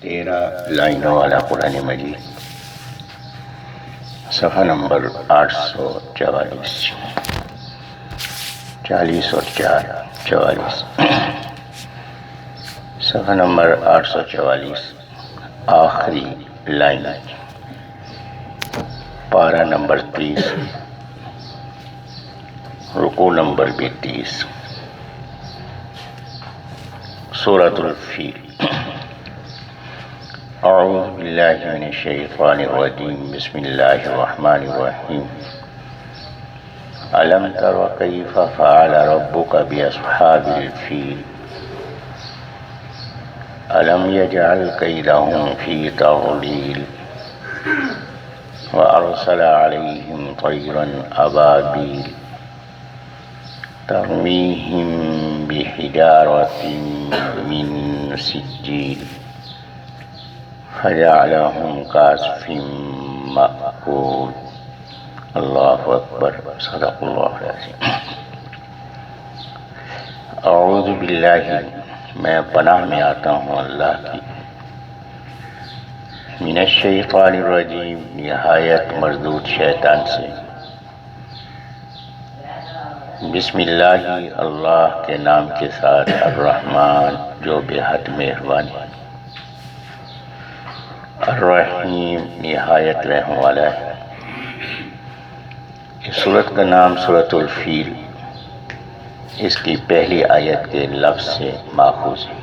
13 لائنوں والا قرآن مجید، صفحہ نمبر 844، 40 اور 4 44، صفحہ نمبر 844، آخری لائن، پارہ نمبر 30، رکوع نمبر 30، سورۃ الفیل۔ اعوذ باللہ من الشیطان الرجیم، بسم اللہ الرحمن الرحیم۔ الم تر کیف فعل ربک باصحاب الفیل الم یجعل کیدہم فی تضلیل وارسل علیہم طیرا ابابیل ترمیہم بحجارۃ من سجیل فجعلہم کعصف مأکول۔ اللہ اکبر، صدق اللہ العظیم۔ اعوذ باللہ، میں پناہ میں آتا ہوں اللہ کی، من الشیطان الرجیم، نہایت مردود شیطان سے، بسم اللہ، اللہ کے نام کے ساتھ، الرحمن جو بے حد مہربان ہے، الرحیم نہایت رحم والا ہے۔ اس سورت کا نام سورۃ الفیل اس کی پہلی آیت کے لفظ سے ماخوذ ہے۔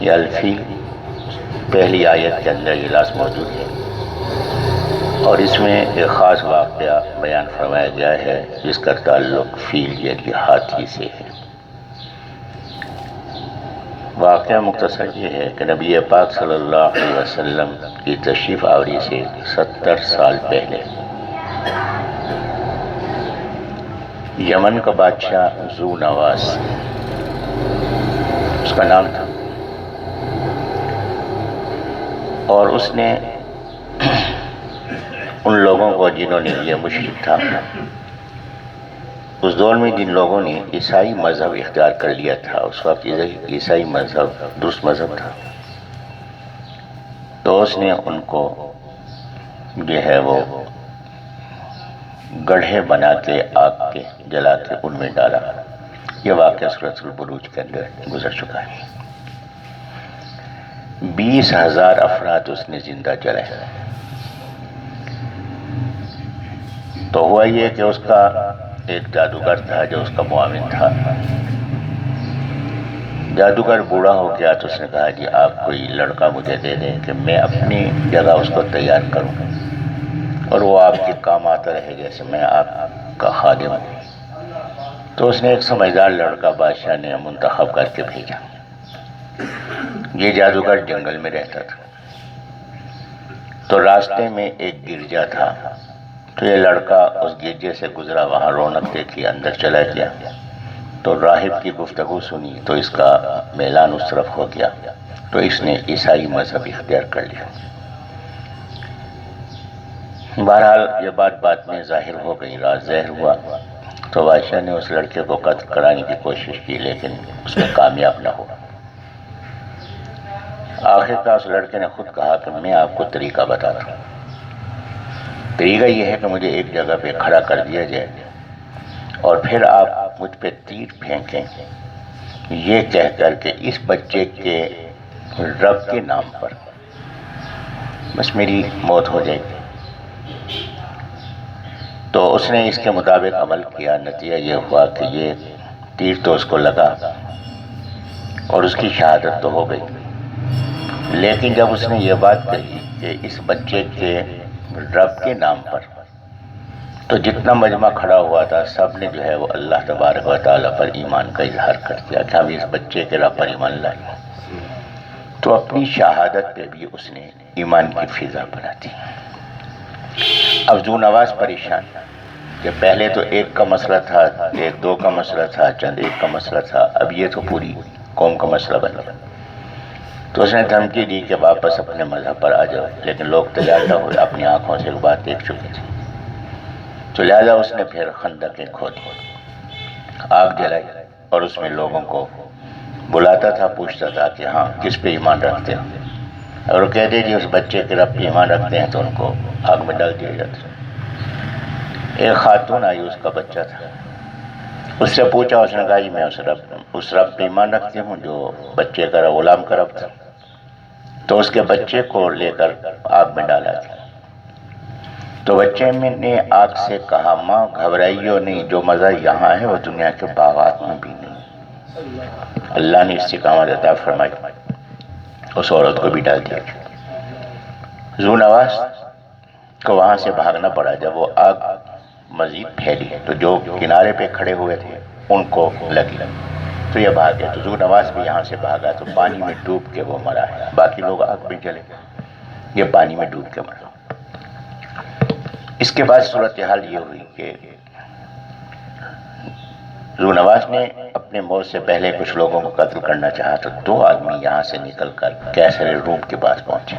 یہ الفیل پہلی آیت کے اندر یہ لفظ موجود ہے، اور اس میں ایک خاص واقعہ بیان فرمایا گیا ہے جس کا تعلق فیل یعنی ہاتھی سے ہے۔ واقعہ مختصر یہ ہے کہ نبی پاک صلی اللہ علیہ وسلم کی تشریف آوری سے 70 سال پہلے یمن کا بادشاہ ذو نواس اس کا نام تھا، اور اس نے ان لوگوں کو جنہوں نے یہ مشرک تھا اس دور میں، جن لوگوں نے عیسائی مذہب اختیار کر لیا تھا، اس وقت عیسائی مذہب درست مذہب تھا، تو اس نے ان کو جو ہے وہ گڑھے بنا کے آگ کے جلا کے ان میں ڈالا۔ یہ واقعہ سورۃ البروج کے اندر گزر چکا ہے۔ 20,000 افراد اس نے زندہ جلائے۔ تو ہوا یہ کہ اس کا ایک جادوگر تھا جو اس کا معاون تھا۔ جادوگر بوڑھا ہو گیا تو اس نے کہا جی آپ کوئی لڑکا مجھے دے دیں کہ میں اپنی جگہ اس کو تیار کروں اور وہ آپ کے کام آتا رہے، جیسے میں آپ کا خادم ہوں۔ تو اس نے ایک سمجھدار لڑکا بادشاہ نے منتخب کر کے بھیجا۔ یہ جادوگر جنگل میں رہتا تھا، تو راستے میں ایک گرجا تھا، تو یہ لڑکا اس گرجے سے گزرا، وہاں رونق دیکھی، اندر چلا گیا، تو راہب کی گفتگو سنی تو اس کا میلان اس طرف ہو گیا، تو اس نے عیسائی مذہب اختیار کر لیا۔ بہرحال یہ بات میں ظاہر ہو گئی، راز ظاہر ہوا، تو بادشاہ نے اس لڑکے کو قتل کرانے کی کوشش کی لیکن اس میں کامیاب نہ ہوا۔ آخر کار اس لڑکے نے خود کہا کہ میں آپ کو طریقہ بتاتا ہوں۔ طریقہ یہ ہے کہ مجھے ایک جگہ پہ کھڑا کر دیا جائے اور پھر آپ مجھ پہ تیر پھینکیں، یہ کہہ کر کہ اس بچے کے رب کے نام پر، بس میری موت ہو جائے گی۔ تو اس نے اس کے مطابق عمل کیا، نتیجہ یہ ہوا کہ یہ تیر تو اس کو لگا اور اس کی شہادت تو ہو گئی، لیکن جب اس نے یہ بات کہی کہ اس بچے کے رب کے نام پر، تو جتنا مجمع کھڑا ہوا تھا سب نے جو ہے وہ اللہ تبارک و تعالیٰ پر ایمان کا اظہار کر دیا کہ ہم اس بچے کے رب پر ایمان لائے۔ تو اپنی شہادت پہ بھی اس نے ایمان کی فضا بنا دی۔ اب ذو نواس پریشان کہ پہلے تو ایک کا مسئلہ تھا، ایک دو کا مسئلہ تھا، چند ایک کا مسئلہ تھا، اب یہ تو پوری قوم کا مسئلہ بن گیا۔ تو اس نے دھمکی دی کہ واپس اپنے مذہب پر آ جاؤ، لیکن لوگ تیار نہ ہوئے، اپنی آنکھوں سے ایک بات دیکھ چکے تھے، تو لہذا اس نے پھر خندقیں کھودی، آگ جلائی اور اس میں لوگوں کو بلاتا آتا تھا پوچھتا تھا کہ ہاں کس پہ ایمان رکھتے ہو، اور وہ کہتے جی اس بچے کے رب پہ ایمان رکھتے ہیں، تو ان کو آگ میں ڈال دیا جاتا۔ ایک خاتون آئی، اس کا بچہ تھا، اس سے پوچھا، اس نے کہا جی میں اس رب پہ ایمان رکھتی ہوں جو بچے کا غلام کا رب تھا، تو اس کے بچے کو لے کر آگ میں ڈالا گیا۔ تو بچے میں نے آگ سے کہا ماں گھبرائیو نہیں، جو مزہ یہاں ہے وہ دنیا کے باغات میں بھی نہیں۔ اللہ نے استقامت عطا فرمائی، اس عورت کو بھی ڈال دیا گیا۔ ذو نواس کو وہاں سے بھاگنا پڑا، جب وہ آگ مزید پھیلی تو جو کنارے پہ کھڑے ہوئے تھے ان کو لگی تو یہ بھاگ گئے، تو ذو نواس بھی یہاں سے بھاگا تو پانی میں ڈوب کے وہ مرا ہے، باقی لوگ آگ میں جلے، یہ پانی میں ڈوب کے مرا۔ اس کے بعد صورتحال یہ ہوئی کہ ذو نواس نے اپنے موت سے پہلے کچھ لوگوں کو قتل کرنا چاہا، تو 2 آدمی یہاں سے نکل کر قیصر روم کے پاس پہنچے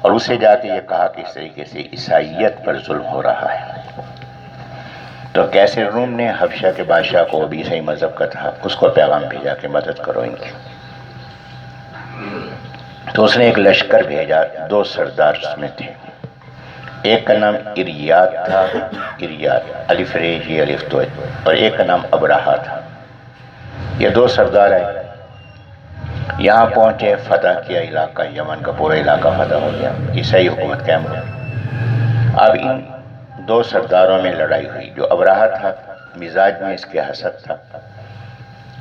اور اسے جا کے یہ کہا کہ اس طریقے سے عیسائیت پر ظلم ہو رہا ہے۔ تو قیصر روم نے حبشہ کے بادشاہ کو، بھی عیسائی مذہب کا تھا، اس کو پیغام بھیجا کہ مدد کرو ان کی۔ تو اس نے ایک لشکر بھیجا، 2 سردار اس میں تھے، ایک کا نام اریاد تھا، اریاد الف ریجی الف تو، اور ایک کا نام ابراہا تھا۔ یہ 2 سردار آئے، یہاں پہنچے، فتح کیا علاقہ، یمن کا پورا علاقہ فتح ہو گیا، عیسائی حکومت قائم ہو گئی۔ اب ان 2 سرداروں میں لڑائی ہوئی، جو ابراہا تھا مزاج میں اس کے حسد تھا،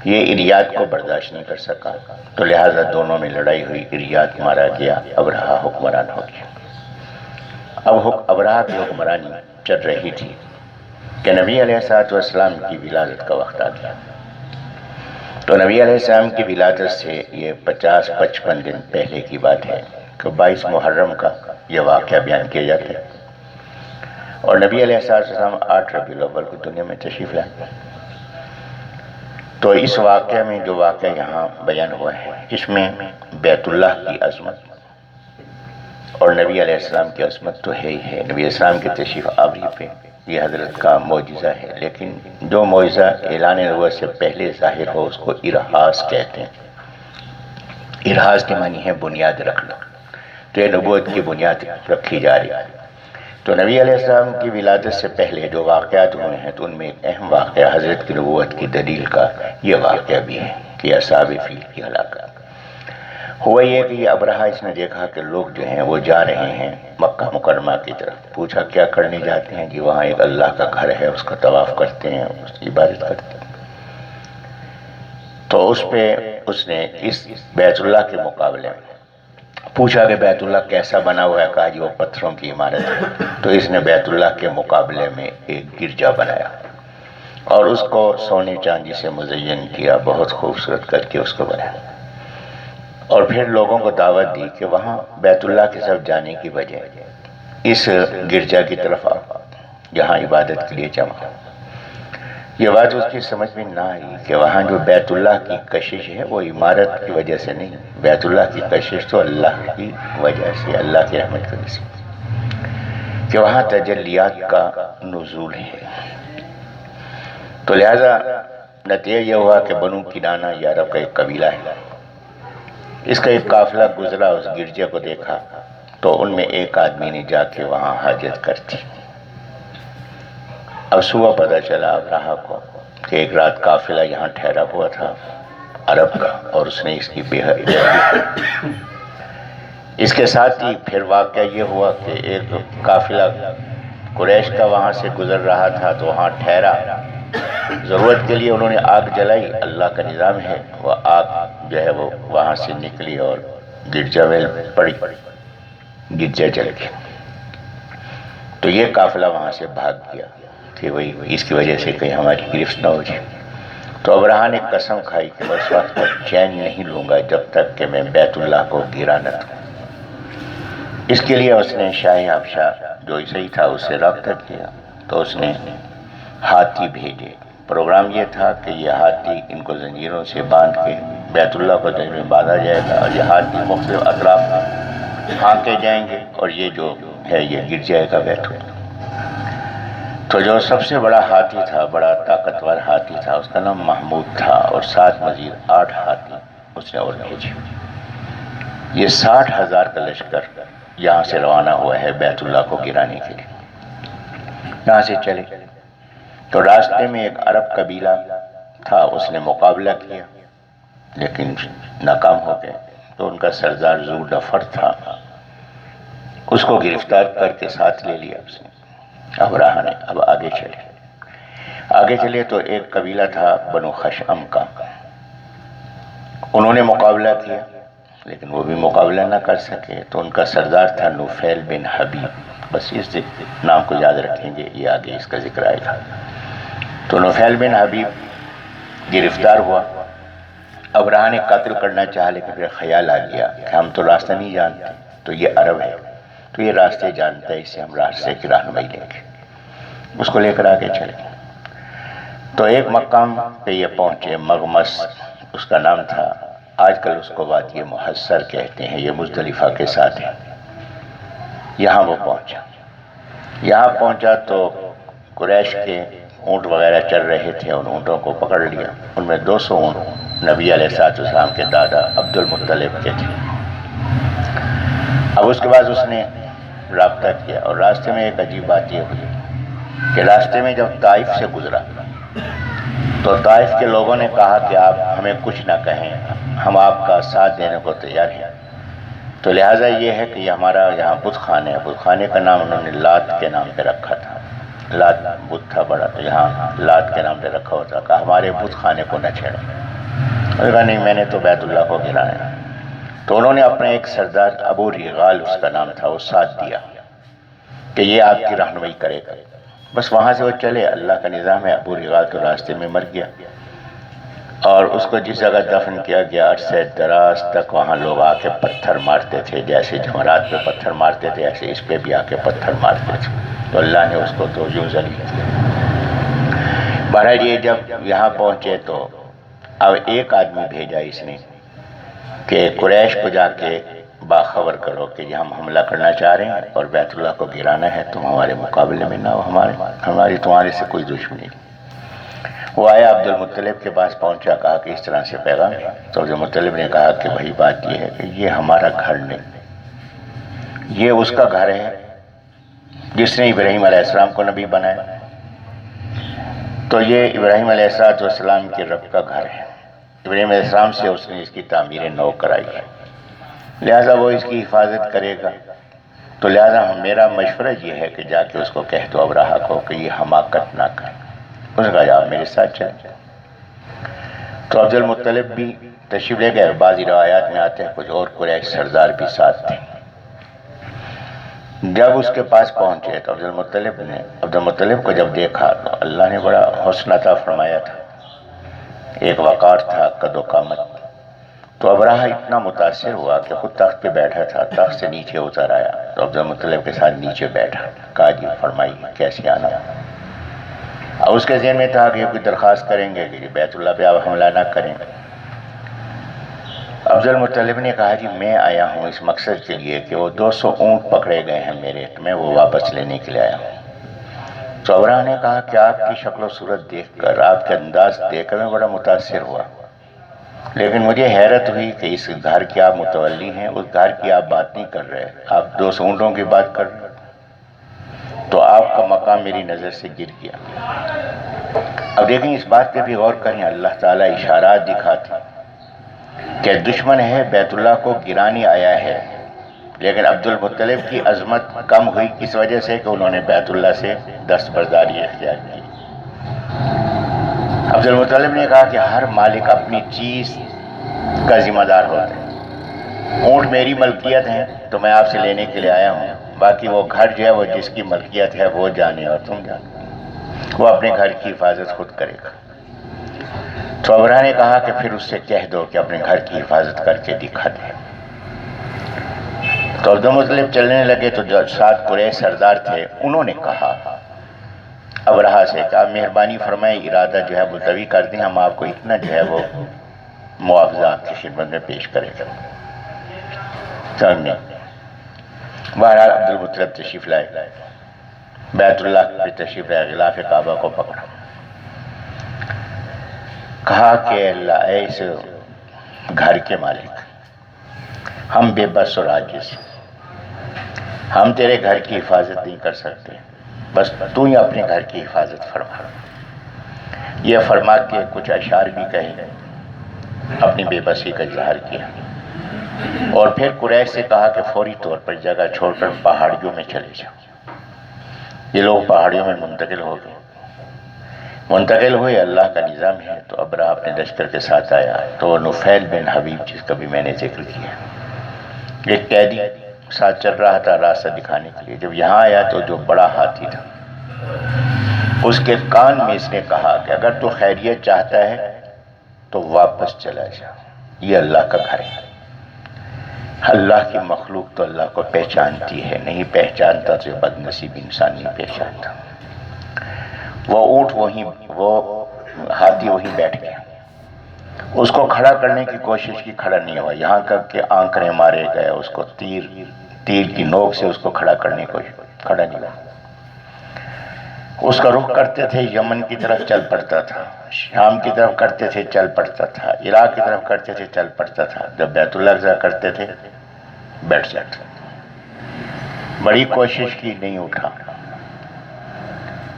یہ اریاد کو برداشت نہیں کر سکا، تو لہٰذا دونوں میں لڑائی ہوئی، اریاد مارا گیا، ابراہا حکمران ہو گیا۔ اب ابراہا کی حکمرانی چل رہی تھی کہ نبی علیہ السلام کی ولادت کا وقت آ گیا۔ تو نبی علیہ السلام کی ولادت سے یہ 50-55 دن پہلے کی بات ہے کہ 22 محرم کا یہ واقعہ بیان کیا جاتا ہے، اور نبی علیہ السلام 8 ربیع الاول کو دنیا میں تشریف لائے۔ تو اس واقعہ میں جو واقعہ یہاں بیان ہوا ہے، اس میں بیت اللہ کی عظمت اور نبی علیہ السلام کی عظمت تو ہے ہی ہے، نبی علیہ السلام کی تشریف آوری پہ یہ حضرت کا معجزہ ہے، لیکن جو معجزہ اعلان نبوت سے پہلے ظاہر ہو اس کو ارہاس کہتے ہیں۔ ارہاس کے معنی ہے بنیاد رکھنا، تو یہ نبوت کی بنیاد رکھی جا رہی ہے۔ تو نبی علیہ السلام کی ولادت سے پہلے جو واقعات ہوئے ہیں، تو ان میں ایک اہم واقعہ حضرت کی نبوت کی دلیل کا یہ واقعہ بھی ہے کہ اصحاب فیل کی ہلاکت ہوا۔ یہ کہ یہ ابرہا اس نے دیکھا کہ لوگ جو ہیں وہ جا رہے ہیں مکہ مکرمہ کی طرف، پوچھا کیا کرنے جاتے ہیں؟ جی وہاں ایک اللہ کا گھر ہے، اس کا طواف کرتے ہیں، اس کی عبادت کرتے ہیں۔ تو اس پہ اس نے اس بیت اللہ کے مقابلے میں پوچھا کہ بیت اللہ کیسا بنا ہوا ہے؟ کہا جی وہ پتھروں کی عمارت ہے۔ تو اس نے بیت اللہ کے مقابلے میں ایک گرجا بنایا اور اس کو سونے چاندی سے مزین کیا، بہت خوبصورت کر کے اس کو بنایا، اور پھر لوگوں کو دعوت دی کہ وہاں بیت اللہ کی طرف جانے کی بجائے اس گرجا کی طرف آؤ، جہاں عبادت کے لیے جمع۔ یہ بات اس کی سمجھ میں نہ آئی کہ وہاں جو بیت اللہ کی کشش ہے وہ عمارت کی وجہ سے نہیں، بیت اللہ کی کشش تو اللہ کی وجہ سے، اللہ کی رحمت کی وجہ سے، کہ وہاں تجلیات کا نزول ہے۔ تو لہذا نتیجہ یہ ہوا کہ بنو کنانہ یہ عرب کا ایک قبیلہ ہے، اس کا ایک قافلہ گزرا، اس گرجے کو دیکھا، تو ان میں ایک آدمی نے جا کے وہاں حاجت کر دی۔ اب صبح پتہ چلا ابراہا کو کہ ایک رات قافلہ یہاں ٹھہرا ہوا تھا عرب کا، اور اس نے اس کی بے حد کی۔ اس کے ساتھ ہی پھر واقعہ یہ ہوا کہ ایک قافلہ قریش کا وہاں سے گزر رہا تھا، تو وہاں ٹھہرا، ضرورت کے لیے انہوں نے آگ جلائی، اللہ کا نظام ہے، وہ آگ جو ہے وہ وہاں سے نکلی اور گرجا میں پڑی، گرجا جل گیا۔ تو یہ قافلہ وہاں سے بھاگ گیا کہ وہی اس کی وجہ سے کہیں ہماری گرفت نہ ہو جائے۔ تو ابراہا نے قسم کھائی کہ میں اس وقت تک چین نہیں لوں گا جب تک کہ میں بیت اللہ کو گرا نہ دوں۔ اس کے لیے اس نے شاہ حبشہ جو عیسائی تھا اس سے رابطہ کیا، تو اس نے ہاتھی بھیجے۔ پروگرام یہ تھا کہ یہ ہاتھی ان کو زنجیروں سے باندھ کے بیت اللہ کو زنجیروں میں باندھا جائے گا، اور یہ ہاتھی مختلف اطراف ہانکے جائیں گے، اور یہ جو ہے یہ گر جائے گا بیت اللہ۔ تو جو سب سے بڑا ہاتھی تھا، بڑا طاقتور ہاتھی تھا، اس کا نام محمود تھا، اور 7 مزید 8 ہاتھی اس نے اور بھیجے۔ یہ 60,000 کا لشکر یہاں سے روانہ ہوا ہے بیت اللہ کو گرانے کے لیے۔ یہاں سے چلے تو راستے میں ایک عرب قبیلہ تھا، اس نے مقابلہ کیا لیکن ناکام ہو گئے۔ تو ان کا سردار ذو ڈفر تھا، اس کو گرفتار کر کے ساتھ لے لیا اس نے ابرہہ نے۔ اب آگے چلے تو ایک قبیلہ تھا بنو خشعم کا، انہوں نے مقابلہ کیا لیکن وہ بھی مقابلہ نہ کر سکے۔ تو ان کا سردار تھا نفیل بن حبیب، بس اس نام کو یاد رکھیں گے، یہ آگے اس کا ذکر آئے گا۔ تو نفیل بن حبیب گرفتار ہوا، ابرہہ نے قتل کرنا چاہا لیکن پھر خیال آ گیا کہ ہم تو راستہ نہیں جانتے، تو یہ عرب ہے تو یہ راستے جانتا ہے، اس سے ہم راستے کی رہنمائی لیں گے۔ اس کو لے کر آگے چلے تو ایک مقام پہ یہ پہنچے، مغمس اس کا نام تھا، آج کل اس کو وادی محصر کہتے ہیں، یہ مزدلفہ کے ساتھ ہے۔ یہاں وہ پہنچا تو قریش کے اونٹ وغیرہ چل رہے تھے، ان اونٹوں کو پکڑ لیا، ان میں 200 اونٹ نبی علیہ السلام کے دادا عبد المطلب کے تھے۔ اب اس کے بعد اس نے رابطہ کیا، اور راستے میں ایک عجیب بات یہ ہوئی کہ راستے میں جب طائف سے گزرا تو طائف کے لوگوں نے کہا کہ آپ ہمیں کچھ نہ کہیں، ہم آپ کا ساتھ دینے کو تیار ہیں۔ تو لہٰذا یہ ہے کہ یہ ہمارا یہاں بت خانے ہے، بت خانے کا نام انہوں نے لات کے نام پہ رکھا تھا، لات بت تھا بڑا، تو یہاں لات کے نام پہ رکھا ہوتا، کہا ہمارے بت خانے کو نہ چھیڑیں۔ انہوں نے کہا نہیں، میں نے تو بیت اللہ کو گرانا ہے۔ تو انہوں نے اپنے ایک سردار ابو ریغال اس کا نام تھا، وہ ساتھ دیا کہ یہ آپ کی رہنمائی کرے گا۔ بس وہاں سے وہ چلے، اللہ کا نظام ہے، ابو ریغال کے راستے میں مر گیا، اور اس کو جس جگہ دفن کیا گیا عرصہ دراز تک وہاں لوگ آ کے پتھر مارتے تھے، جیسے جمرات پہ پتھر مارتے تھے ایسے اس پہ بھی آ کے پتھر مارتے تھے، تو اللہ نے اس کو تو یوں ذلیل کیا۔ بہرحال یہ جب یہاں پہنچے تو اب ایک آدمی بھیجا اس نے کہ قریش کو جا کے باخبر کرو کہ ہم حملہ کرنا چاہ رہے ہیں اور بیت اللہ کو گرانا ہے، تم ہمارے مقابلے میں نہ ہو، ہماری تمہارے سے کوئی دشمنی نہیں۔ وہ آیا، عبد المطلب کے پاس پہنچا، کہا کہ اس طرح سے پیغام ہے۔ تو عبد المطلب نے کہا کہ بھائی بات یہ ہے کہ یہ ہمارا گھر نہیں، یہ اس کا گھر ہے جس نے ابراہیم علیہ السلام کو نبی بنایا، تو یہ ابراہیم علیہ السلام کے رب کا گھر ہے، ابراہیم علیہ السلام سے اس نے اس کی تعمیر نو کرائی ہے، لہٰذا وہ اس کی حفاظت کرے گا۔ تو لہٰذا میرا مشورہ یہ ہے کہ جا کے اس کو کہہ دو ابرہہ کو کہ یہ حماقت نہ کرے۔ اس نے کہا آپ میرے ساتھ چلیں۔ تو عبد المطلب بھی تشریف لے گئے، بعضی روایات میں آتے ہیں کچھ اور قریش سردار بھی ساتھ تھے۔ جب اس کے پاس پہنچے تو عبد المطلب کو جب دیکھا تو اللہ نے بڑا حسن عطا فرمایا تھا، ایک وقار تھا، قد و قامت۔ تو ابرہہ اتنا متاثر ہوا کہ خود تخت پہ بیٹھا تھا، تخت سے نیچے اتر آیا تو عبد المطلب کے ساتھ نیچے بیٹھا، کہا جی فرمائیے کیسے آنا۔ اب اس کے ذہن میں تھا کہ یہ کوئی درخواست کریں گے کہ بیت اللہ پہ آپ حملہ نہ کریں۔ عبد المطلب نے کہا جی میں آیا ہوں اس مقصد کے لیے کہ وہ 200 اونٹ پکڑے گئے ہیں میرے، میں وہ واپس لینے کے لیے آیا ہوں۔ تو ابرہہ نے کہا کہ آپ کی شکل و صورت دیکھ کر، آپ کے انداز دیکھ کر میں بڑا متاثر ہوا، لیکن مجھے حیرت ہوئی کہ اس گھر کے آپ متولی ہیں، اس گھر کی آپ بات نہیں کر رہے، آپ 200 اونٹوں کی بات کر رہے، تو آپ کا مقام میری نظر سے گر گیا۔ اب دیکھیں اس بات پہ بھی غور کریں، اللہ تعالیٰ اشارات دکھاتے ہیں کہ دشمن ہے بیت اللہ کو گرانے آیا ہے، لیکن عبد المطلب کی عظمت کم ہوئی کس وجہ سے کہ انہوں نے بیت اللہ سے دستبرداری اختیار کی۔ عبد المطلب نے کہا کہ ہر مالک اپنی چیز کا ذمہ دار ہوتا ہے، اونٹ میری ملکیت ہیں تو میں آپ سے لینے کے لیے آیا ہوں، باقی وہ گھر جو ہے وہ جس کی ملکیت ہے وہ جانے اور تم جانے، وہ اپنے گھر کی حفاظت خود کرے گا۔ تو ابرہہ نے کہا کہ پھر اس سے کہہ دو کہ اپنے گھر کی حفاظت کر کے دکھا دے۔ تو عبد المطلب چلنے لگے تو جو 7 قریش سردار تھے انہوں نے کہا ابرہہ سے کہ آپ مہربانی فرمائیں، ارادہ جو ہے ملتوی کر دیں، ہم آپ کو اتنا جو ہے وہ معاوضہ آپ کی خدمت میں پیش کرے گا۔ بہرحال عبد المطلب تشریف لائے، بیت اللہ پہ تشریف لائے، غلاف کعبہ کو پکڑا، کہا کہ اللہ اے اس گھر کے مالک، ہم بے بس اور عاجز، ہم تیرے گھر کی حفاظت نہیں کر سکتے، بس تو ہی اپنے گھر کی حفاظت فرما۔ یہ فرما کے کچھ اشعار بھی کہے، اپنی بے بسی کا اظہار کیا، اور پھر قریش سے کہا کہ فوری طور پر جگہ چھوڑ کر پہاڑیوں میں چلے جاؤ۔ یہ لوگ پہاڑیوں میں منتقل ہو گئے، منتقل ہوئے، اللہ کا نظام ہے۔ تو ابرہہ اپنے لشکر کے ساتھ آیا، تو نفیل بن حبیب جس کا بھی میں نے ذکر کیا، ایک قیدی ساتھ چل رہا تھا راستہ دکھانے کے لیے، جب یہاں آیا تو جو بڑا ہاتھی تھا اس کے کان میں اس نے کہا کہ اگر تو خیریت چاہتا ہے تو واپس چلا جا، یہ اللہ کا گھر ہے، اللہ کی مخلوق تو اللہ کو پہچانتی ہے، نہیں پہچانتا تو بد نصیب انسان نہیں پہچانتا۔ وہ اونٹ وہ ہاتھی وہیں بیٹھ گیا، اس کو کھڑا کرنے کی کوشش کی، کھڑا نہیں ہوا، یہاں تک کہ آنکڑے مارے گئے، اس کو تیر کی نوک سے اس کو کھڑا کرنے کو کھڑا نہیں ہوا۔ اس کا رخ کرتے تھے یمن کی طرف چل پڑتا تھا، شام کی طرف کرتے تھے چل پڑتا تھا، عراق کی طرف کرتے تھے چل پڑتا تھا، جب بیت اللہ کی طرف کرتے تھے بیٹھ جاتا۔ بڑی کوشش کی، نہیں اٹھا۔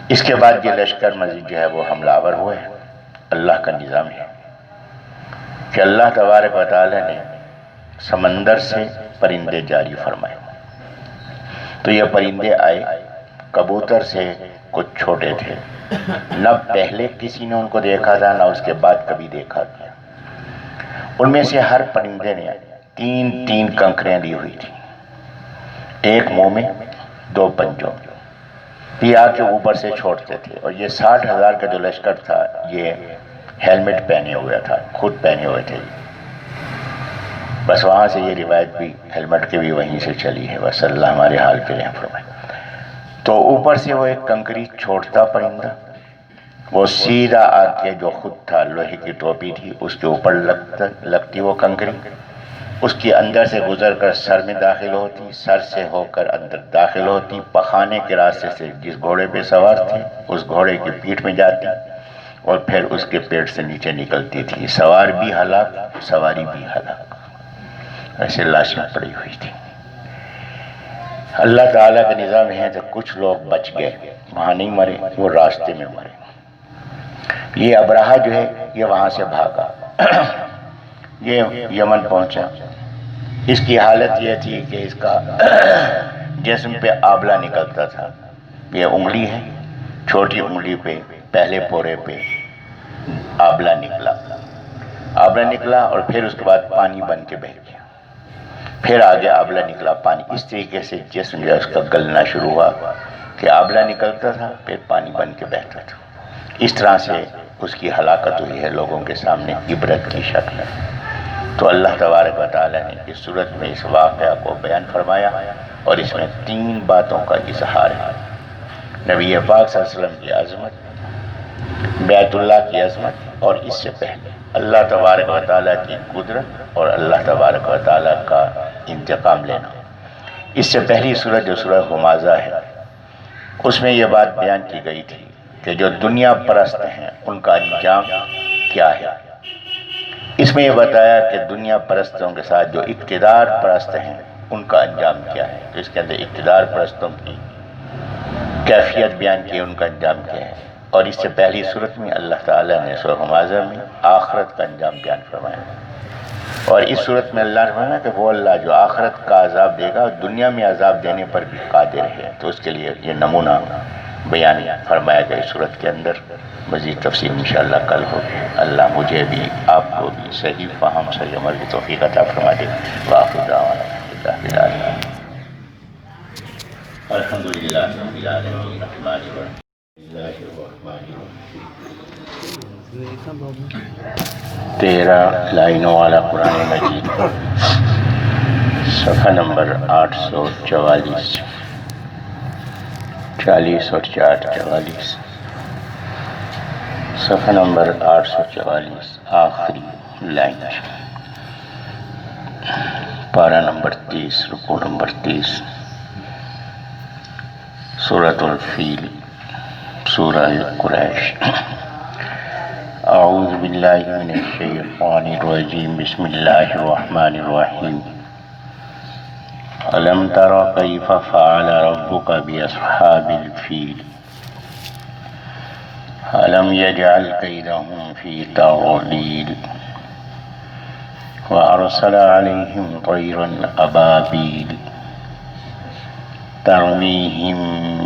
اس کے بعد یہ لشکر مزید جو ہے وہ حملہ آور ہوئے۔ اللہ کا نظام ہے کہ اللہ تبارک و تعالی نے سمندر سے پرندے جاری فرمائے، تو یہ پرندے آئے، کبوتر سے کچھ چھوٹے تھے، نہ پہلے کسی نے ان کو دیکھا تھا نہ اس کے بعد کبھی دیکھا گیا۔ ان میں سے ہر پرندے نے تین کنکریاں لی ہوئی تھی، ایک منہ میں، دو پنجوں میں، پیا کے اوپر سے چھوڑتے تھے۔ اور یہ 60,000 کا جو لشکر تھا یہ ہیلمٹ پہنے ہوئے تھا، خود پہنے ہوئے تھے، بس وہاں سے یہ روایت بھی ہیلمٹ کی بھی وہیں سے چلی ہے، بس اللہ ہمارے حال پہ رحم فرمائے۔ تو اوپر سے وہ ایک کنکری چھوڑتا پرندہ، وہ سیدھا آ کے جو خود تھا، لوہے کی ٹوپی تھی، اس کے اوپر لگتی وہ کنکری، اس کے اندر سے گزر کر سر میں داخل ہوتی، سر سے ہو کر اندر داخل ہوتی، پخانے کے راستے سے جس گھوڑے پہ سوار تھے اس گھوڑے کی پیٹھ میں جاتی، اور پھر اس کے پیٹ سے نیچے نکلتی تھی۔ سوار بھی ہلاک، سواری بھی ہلاک، ایسے لاشیں پڑی ہوئی تھی۔ اللہ تعالیٰ کا نظام ہے تو کچھ لوگ بچ گئے، وہاں نہیں مرے، وہ راستے میں مرے۔ یہ ابرہہ جو ہے یہ وہاں سے بھاگا، یہ یمن پہنچا، اس کی حالت یہ تھی کہ اس کا جسم پہ آبلہ نکلتا تھا، یہ انگلی ہے، چھوٹی انگلی پہ پہلے پورے پہ آبلہ نکلا اور پھر اس کے بعد پانی بن کے بہہ گیا، پھر آگے آبلہ نکلا پانی، اس طریقے سے جسم جو اس کا گلنا شروع ہوا کہ آبلہ نکلتا تھا پھر پانی بن کے بہتا تھا۔ اس طرح سے اس کی ہلاکت ہوئی ہے لوگوں کے سامنے عبرت کی شکل میں۔ تو اللہ تبارک و تعالی نے اس صورت میں اس واقعہ کو بیان فرمایا، اور اس میں 3 باتوں کا اظہار ہے: نبی پاک صلی اللہ علیہ وسلم کی عظمت، بیت اللہ کی عظمت، اور اس سے پہلے اللہ تبارک و تعالیٰ کی قدرت اور اللہ تبارک و تعالیٰ کا انتقام لینا۔ اس سے پہلی سورہ جو سورہ ہمازہ ہے، اس میں یہ بات بیان کی گئی تھی کہ جو دنیا پرست ہیں ان کا انجام کیا ہے۔ اس میں یہ بتایا کہ دنیا پرستوں کے ساتھ جو اقتدار پرست ہیں ان کا انجام کیا ہے، تو اس کے اندر اقتدار پرستوں کی کیفیت بیان کی، ان کا انجام کیا ہے۔ اور اس سے پہلی صورت میں اللہ تعالیٰ نے سورہ ہمازہ میں آخرت کا انجام بیان فرمایا، اور اس صورت میں اللہ نے فرمایا کہ وہ اللہ جو آخرت کا عذاب دے گا دنیا میں عذاب دینے پر بھی قادر ہے، تو اس کے لیے یہ نمونہ بیان فرمایا گیا اس صورت کے اندر۔ مزید تفصیل انشاءاللہ کل ہوگی۔ اللہ مجھے بھی آپ کو بھی صحیح فہم صحیح عمل کی توفیق عطا فرما دے۔ وآخر دعوانا الحمدللہ رب العالمین۔ الحمدللہ رب العالمین الرحمن الرحیم اللہ الرحمن الرحیم۔ 13 لائنوں والا قرآن مجید، صفحہ نمبر 844، 40 اور 4 44، صفحہ نمبر 844، آخری لائن، پارہ نمبر 30، رکوع نمبر 30، سورة الفیل، سورہ قریش۔ اعوذ باللہ من الشیطان الرجیم، بسم اللہ الرحمن الرحیم۔ الم تر کیف فعل ربک باصحاب الفیل الم یجعل کیدہم فی تضلیل وارسل علیہم طیرا ابابیل ترمیہم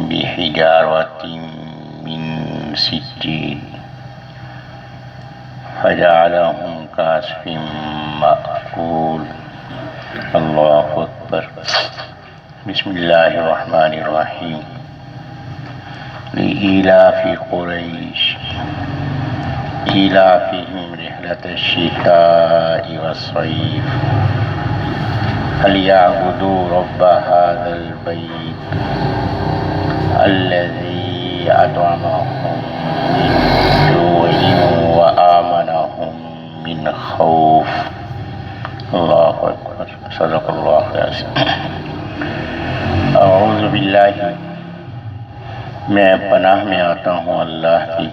بحجارۃ من سجیل فجعلہم کعصف مأکول۔ اللہ اکبر۔ بسم اللہ الرحمن الرحیم۔ لإیلاف قریش ایلافہم رحلۃ الشتاء والصیف فلیعبدوا رب هذا البیت الذی اطعمہم من جوع وآمنہم من خوف۔ اللہ اکبر۔ صدق اللہ العظیم۔ اعوذ باللہ، میں پناہ میں آتا ہوں اللہ کی،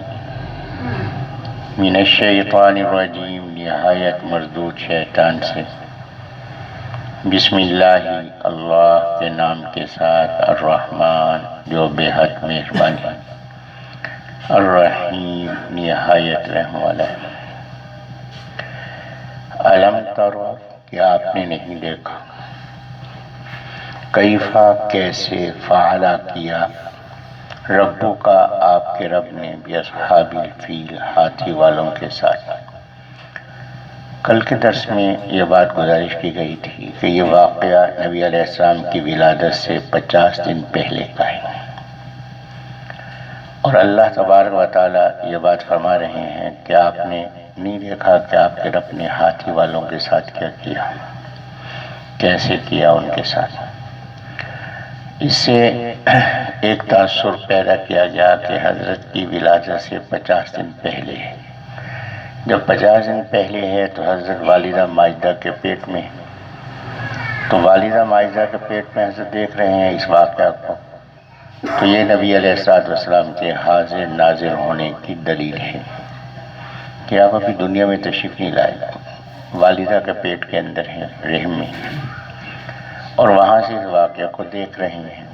من الشیطان الرجیم، نہایت مردود شیطان سے۔ بسم اللہ، اللہ کے نام کے ساتھ، الرحمن جو بے حد مہربان ہے، الرحیم نہایت رحم والا ہے۔ الم تر، کیا آپ نے نہیں دیکھا، کیفا کیسے، فعلا کیا، ربو کا آپ کے رب نے، باصحاب الفیل ہاتھی والوں کے ساتھ۔ کل کے درس میں یہ بات گزارش کی گئی تھی کہ یہ واقعہ نبی علیہ السلام کی ولادت سے 50 دن پہلے کا ہے، اور اللہ تبارک و تعالیٰ یہ بات فرما رہے ہیں کہ آپ نے نہیں دیکھا کہ آپ کے رب نے ہاتھی والوں کے ساتھ کیا کیا، کیسے کیا ان کے ساتھ۔ اس سے ایک تاثر پیدا کیا گیا کہ حضرت کی ولادت سے 50 دن پہلے ہے۔ جب 50 دن پہلے ہے تو حضرت والدہ ماجدہ کے پیٹ میں، تو والدہ ماجدہ کے پیٹ میں حضرت دیکھ رہے ہیں اس واقعہ کو، تو یہ نبی علیہ السلام کے حاضر ناظر ہونے کی دلیل ہے کہ آپ ابھی دنیا میں تشریف نہیں لائے، والدہ کے پیٹ کے اندر ہیں، رحم میں، اور وہاں سے اس واقعہ کو دیکھ رہے ہیں،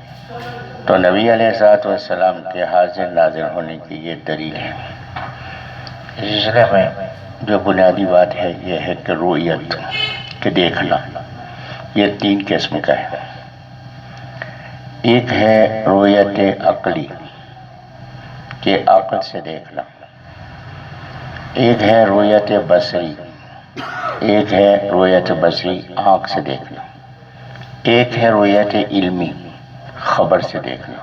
تو نبی علیہ السلام کے حاضر ناظر ہونے کی یہ دلیل ہے۔ اس سلسلے میں جو بنیادی بات ہے یہ ہے کہ رؤیت کہ دیکھنا، یہ 3 قسم کا ہے۔ ایک ہے رؤیت عقلی کہ عقل سے دیکھنا، ایک ہے رؤیت بصری، ایک ہے رؤیت بصری آنکھ سے دیکھنا، ایک ہے رؤیت علمی خبر سے دیکھنا۔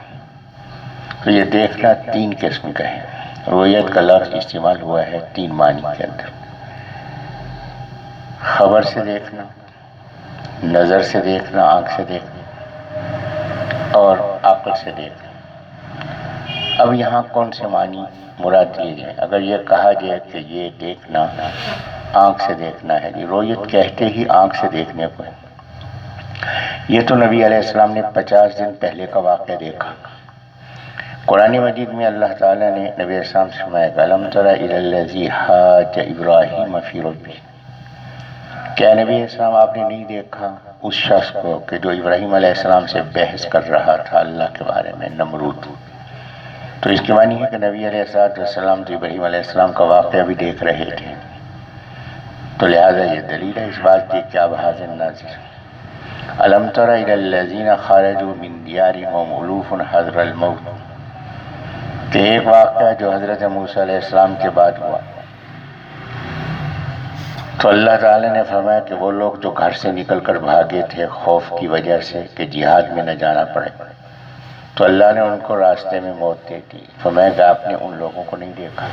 تو یہ دیکھنا 3 قسم کا ہے۔ رؤیت کا لفظ استعمال ہوا ہے 3 معنی کے اندر، خبر سے دیکھنا، نظر سے دیکھنا، آنکھ سے دیکھنا، اور عقل سے دیکھنا۔ اب یہاں کون سے معنی مراد لیے جائیں؟ اگر یہ کہا جائے کہ یہ دیکھنا آنکھ سے دیکھنا ہے، یہ رؤیت کہتے ہی آنکھ سے دیکھنے کو ہے، یہ تو نبی علیہ السلام نے 50 دن پہلے کا واقعہ دیکھا۔ قرآن مجید میں اللہ تعالیٰ نے نبی علیہ السلام سے فرمایا کہ الم تر الی الذی حاج ابراہیم فی ربہ، کیا نبی علیہ السلام آپ نے نہیں دیکھا اس شخص کو کہ جو ابراہیم علیہ السلام سے بحث کر رہا تھا اللہ کے بارے میں، نمرود۔ تو اس کی معنی ہے کہ نبی علیہ السلام تو ابراہیم علیہ السلام کا واقعہ بھی دیکھ رہے تھے، تو لہٰذا یہ دلیل ہے اس بات کی کہ آپ حاضر ناظر۔ الم تر الی الذین خرجوا من دیارہم الوف حذر الموت، کہ ایک واقعہ جو حضرت موسیٰ علیہ السلام کے بعد ہوا، تو اللہ تعالیٰ نے فرمایا کہ وہ لوگ جو گھر سے نکل کر بھاگے تھے خوف کی وجہ سے کہ جہاد میں نہ جانا پڑے، تو اللہ نے ان کو راستے میں موت دے دی۔ فرمایا کہ آپ نے ان لوگوں کو نہیں دیکھا۔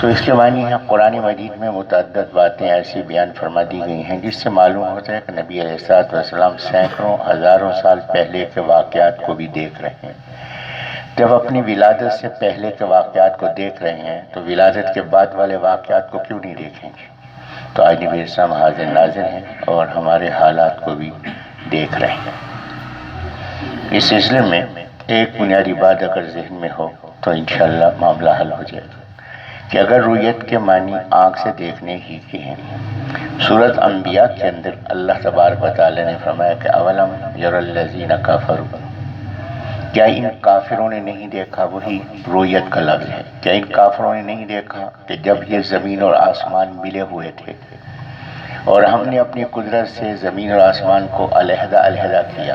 تو اس کے معنی ہے قرآن مجید میں متعدد باتیں ایسی بیان فرما دی گئی ہیں جس سے معلوم ہوتا ہے کہ نبی علیہ السلام سینکڑوں ہزاروں سال پہلے کے واقعات کو بھی دیکھ رہے ہیں۔ جب اپنی ولادت سے پہلے کے واقعات کو دیکھ رہے ہیں تو ولادت کے بعد والے واقعات کو کیوں نہیں دیکھیں گے؟ تو آج نبی اسلام حاضر ناظر ہیں اور ہمارے حالات کو بھی دیکھ رہے ہیں۔ اس سلسلے میں ایک بنیادی بات اگر ذہن میں ہو تو انشاءاللہ معاملہ حل ہو جائے گا کہ اگر رؤیت کے معنی آنکھ سے دیکھنے ہی کی ہیں، سورۃ انبیاء کے اندر اللہ تبارک و تعالی نے فرمایا کہ اولم یری الذین کفروا، کیا ان کافروں نے نہیں دیکھا، وہی رؤیت کا لفظ ہے، کیا ان کافروں نے نہیں دیکھا کہ جب یہ زمین اور آسمان ملے ہوئے تھے اور ہم نے اپنی قدرت سے زمین اور آسمان کو علیحدہ علیحدہ کیا،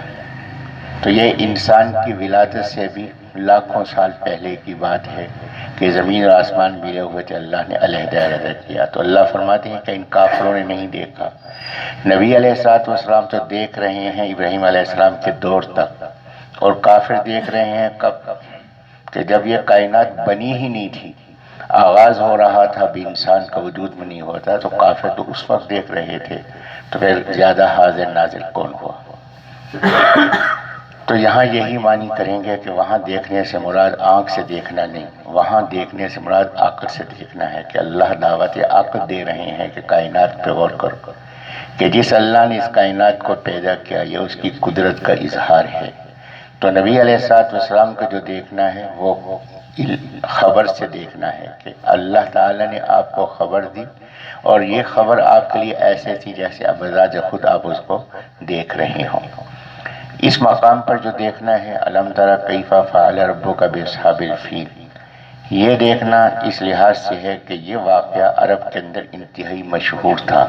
تو یہ انسان کی ولادت سے بھی لاکھوں سال پہلے کی بات ہے کہ زمین اور آسمان ملے ہوئے تھے، اللہ نے علیحدہ علیحدہ کیا۔ تو اللہ فرماتے ہیں کہ ان کافروں نے نہیں دیکھا۔ نبی علیہ السلام تو دیکھ رہے ہیں ابراہیم علیہ السلام کے دور تک، اور کافر دیکھ رہے ہیں کب کہ جب یہ کائنات بنی ہی نہیں تھی، آغاز ہو رہا تھا بھی انسان کا وجود میں نہیں ہوتا، تو کافر تو اس وقت دیکھ رہے تھے، تو پھر زیادہ حاضر ناظر کون ہوا؟ تو یہاں یہی معنی کریں گے کہ وہاں دیکھنے سے مراد آنکھ سے دیکھنا نہیں، وہاں دیکھنے سے مراد عقل سے دیکھنا ہے، کہ اللہ دعوت عقل دے رہے ہیں کہ کائنات پہ غور کرو کہ جس اللہ نے اس کائنات کو پیدا کیا یہ اس کی قدرت کا اظہار ہے۔ تو نبی علیہ السلام کو جو دیکھنا ہے وہ خبر سے دیکھنا ہے کہ اللہ تعالیٰ نے آپ کو خبر دی، اور یہ خبر آپ کے لیے ایسے تھی جیسے اب بذات خود آپ اس کو دیکھ رہے ہوں۔ اس مقام پر جو دیکھنا ہے الم تری کیف فعل ربک باصحاب الفیل، یہ دیکھنا اس لحاظ سے ہے کہ یہ واقعہ عرب کے اندر انتہائی مشہور تھا،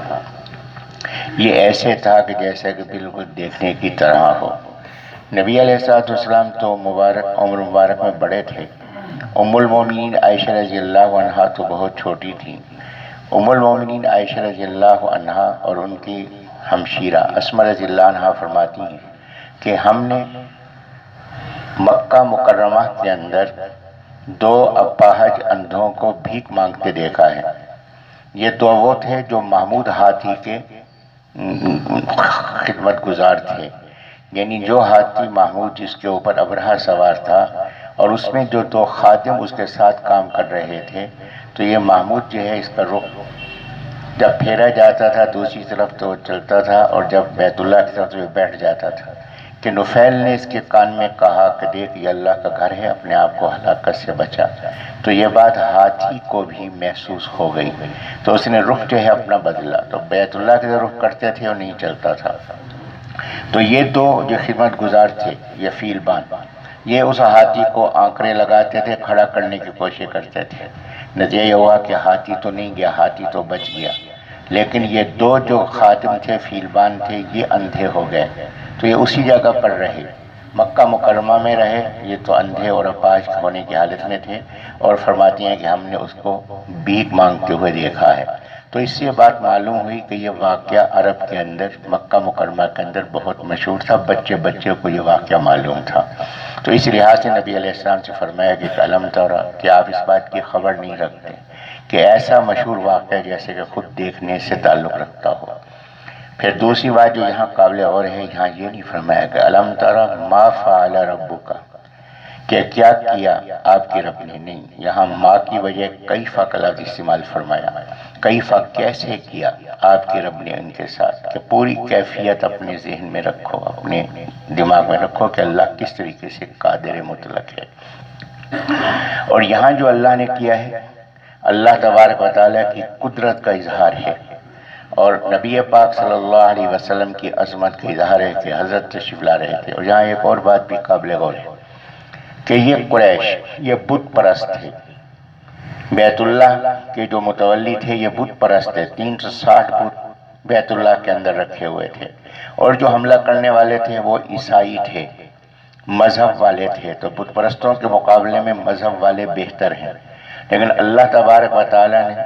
یہ ایسے تھا کہ جیسے کہ بالکل دیکھنے کی طرح ہو۔ نبی علیہ السلام تو عمر مبارک میں بڑے تھے، ام المومنین عائشہ رضی اللہ عنہا تو بہت چھوٹی تھیں۔ ام المومنین عائشہ رضی اللہ عنہا اور ان کی ہمشیرہ اسماء رضی اللہ عنہا فرماتی ہیں کہ ہم نے مکہ مکرمہ کے اندر دو اپاہج اندھوں کو بھیک مانگتے دیکھا ہے۔ یہ دو وہ تھے جو محمود ہاتھی کے خدمت گزار تھے، یعنی جو ہاتھی محمود جس کے اوپر ابرہہ سوار تھا، اور اس میں جو دو خادم اس کے ساتھ کام کر رہے تھے، تو یہ محمود جو ہے اس کا رخ جب پھیرا جاتا تھا دوسری طرف تو چلتا تھا، اور جب بیت اللہ کی طرف تو بیٹھ جاتا تھا، کہ نفیل نے اس کے کان میں کہا کہ دیکھ یہ اللہ کا گھر ہے، اپنے آپ کو ہلاکت سے بچا۔ تو یہ بات ہاتھی کو بھی محسوس ہو گئی، تو اس نے رخ جو ہے اپنا بدلا، تو بیت اللہ کی طرف رخ کرتے تھے اور نہیں چلتا تھا۔ تو یہ دو جو خدمت گزار تھے یہ فیل بان، یہ اس ہاتھی کو آنکڑے لگاتے تھے، کھڑا کرنے کی کوشش کرتے تھے۔ نتیجہ یہ ہوا کہ ہاتھی تو نہیں گیا، ہاتھی تو بچ گیا، لیکن یہ دو جو خادم تھے فیل بان تھے یہ اندھے ہو گئے، تو یہ اسی جگہ پر رہے، مکہ مکرمہ میں رہے، یہ تو اندھے اور اپاہج ہونے کی حالت میں تھے، اور فرماتی ہیں کہ ہم نے اس کو بھیک مانگتے ہوئے دیکھا ہے۔ تو اس سے بات معلوم ہوئی کہ یہ واقعہ عرب کے اندر مکہ مکرمہ کے اندر بہت مشہور تھا، بچے بچے کو یہ واقعہ معلوم تھا۔ تو اس لحاظ سے نبی علیہ السلام سے فرمایا کہ الم تری، کہ آپ اس بات کی خبر نہیں رکھتے کہ ایسا مشہور واقعہ جیسے کہ خود دیکھنے سے تعلق رکھتا ہو۔ پھر دوسری بات جو یہاں قابل غور ہے، یہاں یہ نہیں فرمایا کہ الم تری ما فعل ربک، کہ کیا کیا آپ کے رب نے، نہیں، یہاں ما کی وجہ کیفا کا لفظ استعمال فرمایا، کیفا کیسے کیا آپ کے رب نے ان کے ساتھ، کہ پوری کیفیت اپنے ذہن میں رکھو، اپنے دماغ میں رکھو کہ اللہ کس طریقے سے قادر مطلق ہے۔ اور یہاں جو اللہ نے کیا ہے اللہ تبارک و تعالیٰ کی قدرت کا اظہار ہے، اور نبی پاک صلی اللہ علیہ وسلم کی عظمت کا اظہار ہے کہ حضرت تشریف لا رہے تھے۔ اور یہاں ایک اور بات بھی قابل غور ہے کہ یہ قریش یہ بت پرست تھے، بیت اللہ کے جو متولی تھے یہ بت پرست تھے، 360 بت بیت اللہ کے اندر رکھے ہوئے تھے، اور جو حملہ کرنے والے تھے وہ عیسائی تھے، مذہب والے تھے۔ تو بت پرستوں کے مقابلے میں مذہب والے بہتر ہیں، لیکن اللہ تبارک و تعالیٰ نے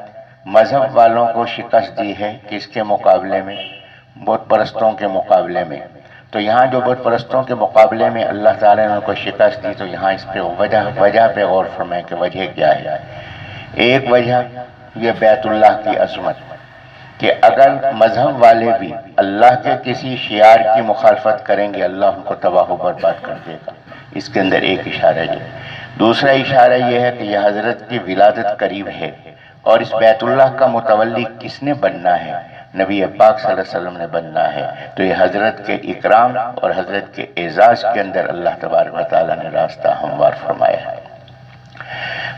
مذہب والوں کو شکست دی ہے کس کے مقابلے میں؟ بت پرستوں کے مقابلے میں۔ تو یہاں جو بت پرستوں کے مقابلے میں اللہ تعالیٰ نے ان کو شکست دی، تو یہاں اس پہ وجہ پہ غور فرمائیں کہ وجہ کیا ہے۔ ایک وجہ یہ بیت اللہ کی عظمت، کہ اگر مذہب والے بھی اللہ کے کسی شعار کی مخالفت کریں گے اللہ ان کو تباہ و برباد کر دے گا، اس کے اندر ایک اشارہ ہے۔ دوسرا اشارہ یہ ہے کہ یہ حضرت کی ولادت قریب ہے، اور اس بیت اللہ کا متولی کس نے بننا ہے؟ نبی پاک صلی اللہ علیہ وسلم نے بننا ہے، تو یہ حضرت کے اکرام اور حضرت کے اعزاز کے اندر اللہ تبارک و تعالیٰ نے راستہ ہموار فرمایا ہے۔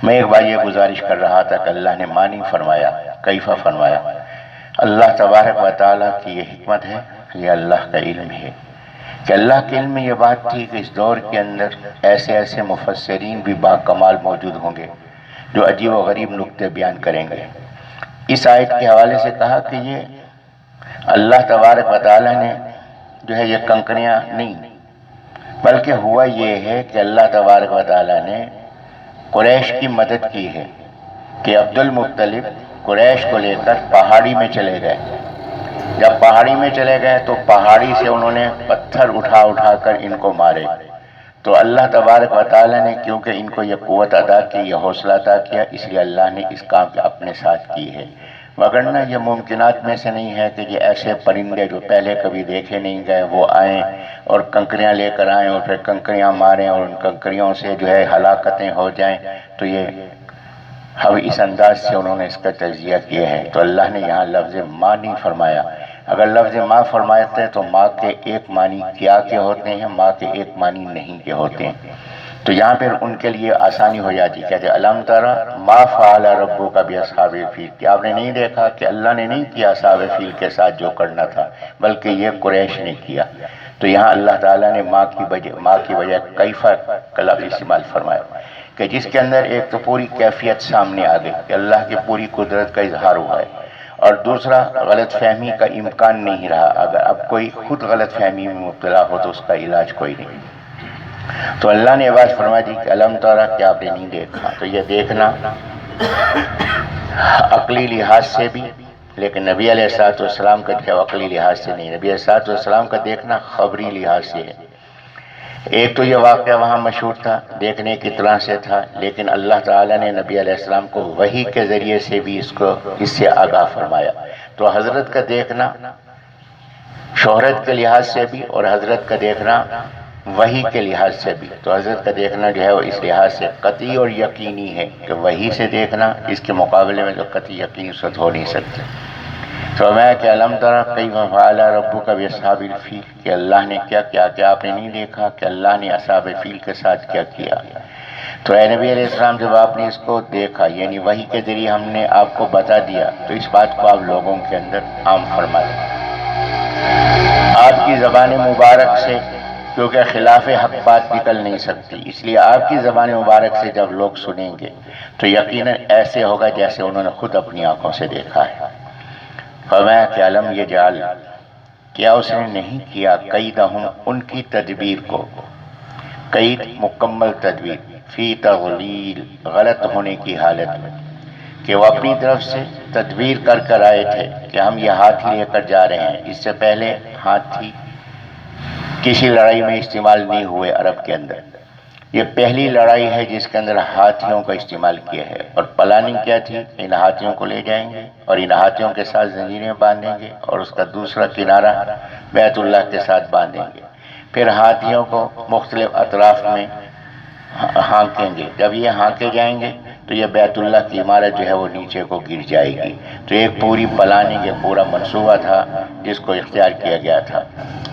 میں ایک بار یہ گزارش کر رہا تھا کہ اللہ نے معنی فرمایا، کیفہ فرمایا۔ اللہ تبارک و تعالیٰ کی یہ حکمت ہے، یہ اللہ کا علم ہے کہ اللہ کے علم میں یہ بات تھی کہ اس دور کے اندر ایسے ایسے مفسرین بھی با کمال موجود ہوں گے جو عجیب و غریب نکتے بیان کریں گے۔ اس آیت کے حوالے سے کہا کہ یہ اللہ تبارک و تعالیٰ نے جو ہے یہ کنکریاں نہیں، بلکہ ہوا یہ ہے کہ اللہ تبارک و تعالیٰ نے قریش کی مدد کی ہے کہ عبد المطلب قریش کو لے کر پہاڑی میں چلے گئے۔ جب پہاڑی میں چلے گئے تو پہاڑی سے انہوں نے پتھر اٹھا اٹھا کر ان کو مارے، تو اللہ تبارک و تعالیٰ نے کیونکہ ان کو یہ قوت عطا کی، یہ حوصلہ عطا کیا، اس لیے اللہ نے اس کام اپنے ساتھ کی ہے۔ وگرنہ یہ ممکنات میں سے نہیں ہے کہ یہ ایسے پرندے جو پہلے کبھی دیکھے نہیں گئے وہ آئیں اور کنکریاں لے کر آئیں اور پھر کنکریاں ماریں اور ان کنکریوں سے جو ہے ہلاکتیں ہو جائیں، تو یہ اس انداز سے انہوں نے اس کا تجزیہ کیا ہے۔ تو اللہ نے یہاں لفظ ماں نہیں فرمایا۔ اگر لفظ ماں فرماتے تو ماں کے ایک معنی کیا کے ہوتے ہیں، ماں کے ایک معنی نہیں کے ہوتے ہیں، تو یہاں پھر ان کے لیے آسانی ہو جاتی۔ کہتے الم تری ما فعل ربک باصحاب الفیل، کہ آپ نے نہیں دیکھا کہ اللہ نے نہیں کیا اصحاب فیل کے ساتھ جو کرنا تھا، بلکہ یہ قریش نے کیا۔ تو یہاں اللہ تعالیٰ نے ماں کی وجہ کیفہ کا لفظ استعمال فرمایا کہ جس کے اندر ایک تو پوری کیفیت سامنے آ گئی کہ اللہ کی پوری قدرت کا اظہار ہوا ہے، اور دوسرا غلط فہمی کا امکان نہیں رہا۔ اگر اب کوئی خود غلط فہمی میں مبتلا ہو تو اس کا علاج کوئی نہیں۔ تو اللہ نے یہ بات فرما دی کہ الم تری، کہ آپ نے نہیں دیکھا۔ تو یہ دیکھنا عقلی لحاظ سے بھی، لیکن نبی علیہ الصلوۃ والسلام کا عقلی لحاظ سے نہیں، نبی علیہ الصلوۃ والسلام کا دیکھنا خبری لحاظ سے ہے۔ ایک تو یہ واقعہ وہاں مشہور تھا، دیکھنے کی طرح سے تھا، لیکن اللہ تعالیٰ نے نبی علیہ السلام کو وحی کے ذریعے سے بھی اس سے آگاہ فرمایا۔ تو حضرت کا دیکھنا شہرت کے لحاظ سے بھی اور حضرت کا دیکھنا وحی کے لحاظ سے بھی، تو حضرت کا دیکھنا جو ہے وہ اس لحاظ سے قطعی اور یقینی ہے کہ وحی سے دیکھنا اس کے مقابلے میں تو قطعی یقینی صورت ہو نہیں سکتی۔ تو میں کہ الم تری کیف فعل ربک باصحاب الفیل، کہ اللہ نے کیا کیا، کہ آپ نے نہیں دیکھا کہ اللہ نے اصحاب فیل کے ساتھ کیا کیا۔ تو اے نبی علیہ السلام جب آپ نے اس کو دیکھا، یعنی وحی کے ذریعے ہم نے آپ کو بتا دیا، تو اس بات کو آپ لوگوں کے اندر عام فرما دیں۔ آپ کی زبان مبارک سے کیونکہ خلاف حق بات نکل نہیں سکتی، اس لیے آپ کی زبان مبارک سے جب لوگ سنیں گے تو یقیناً ایسے ہوگا جیسے انہوں نے خود اپنی آنکھوں سے دیکھا ہے۔ فرمایا کہ علم یجعل، کیا اس نے نہیں کیا قیدہم، ان کی تدبیر کو، قید مکمل تدبیر، فی تضلیل، غلط ہونے کی حالت میں، کہ وہ اپنی طرف سے تدبیر کر کر آئے تھے کہ ہم یہ ہاتھی لے کر جا رہے ہیں۔ اس سے پہلے ہاتھی کسی لڑائی میں استعمال نہیں ہوئے عرب کے اندر، یہ پہلی لڑائی ہے جس کے اندر ہاتھیوں کا استعمال کیا ہے۔ اور پلاننگ کیا تھی، ان ہاتھیوں کو لے جائیں گے اور ان ہاتھیوں کے ساتھ زنجیریں باندھیں گے اور اس کا دوسرا کنارہ بیت اللہ کے ساتھ باندھیں گے، پھر ہاتھیوں کو مختلف اطراف میں ہانکیں گے۔ جب یہ ہانکے جائیں گے تو یہ بیت اللہ کی عمارت جو ہے وہ نیچے کو گر جائے گی۔ تو ایک پوری پلاننگ، ایک پورا منصوبہ تھا جس کو اختیار کیا گیا تھا۔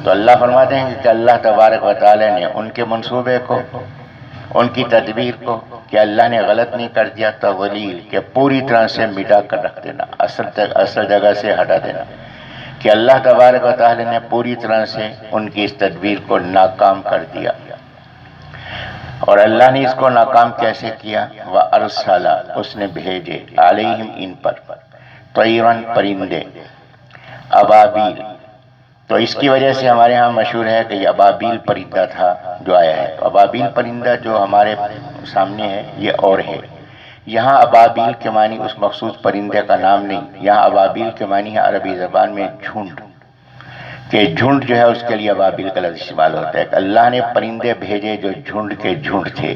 تو اللہ فرماتے ہیں کہ اللہ تبارک و تعالی نے ان کے منصوبے کو، ان کی تدبیر کو، کہ اللہ نے غلط نہیں کر دیا، تضلیل، کہ پوری طرح سے مٹا کر رکھ دینا، اصل جگہ سے ہٹا دینا، کہ اللہ تبارک و تعالی نے پوری طرح سے ان کی اس تدبیر کو ناکام کر دیا۔ اور اللہ نے اس کو ناکام کیسے کیا؟ وَأَرْسَلَ، اس نے بھیجے، علیہم، ان پر، طیراً، پرندے، ابابیل۔ تو اس کی وجہ سے ہمارے ہاں مشہور ہے کہ یہ ابابیل پرندہ تھا جو آیا ہے۔ تو ابابیل پرندہ جو ہمارے سامنے ہے یہ اور ہے۔ یہاں ابابیل کے معنی اس مخصوص پرندے کا نام نہیں، یہاں ابابیل کے معنی ہے عربی زبان میں جھنڈ، کہ جھنڈ جو ہے اس کے لیے ابابیل کا لفظ استعمال ہوتا ہے۔ کہ اللہ نے پرندے بھیجے جو جھنڈ کے جھنڈ تھے،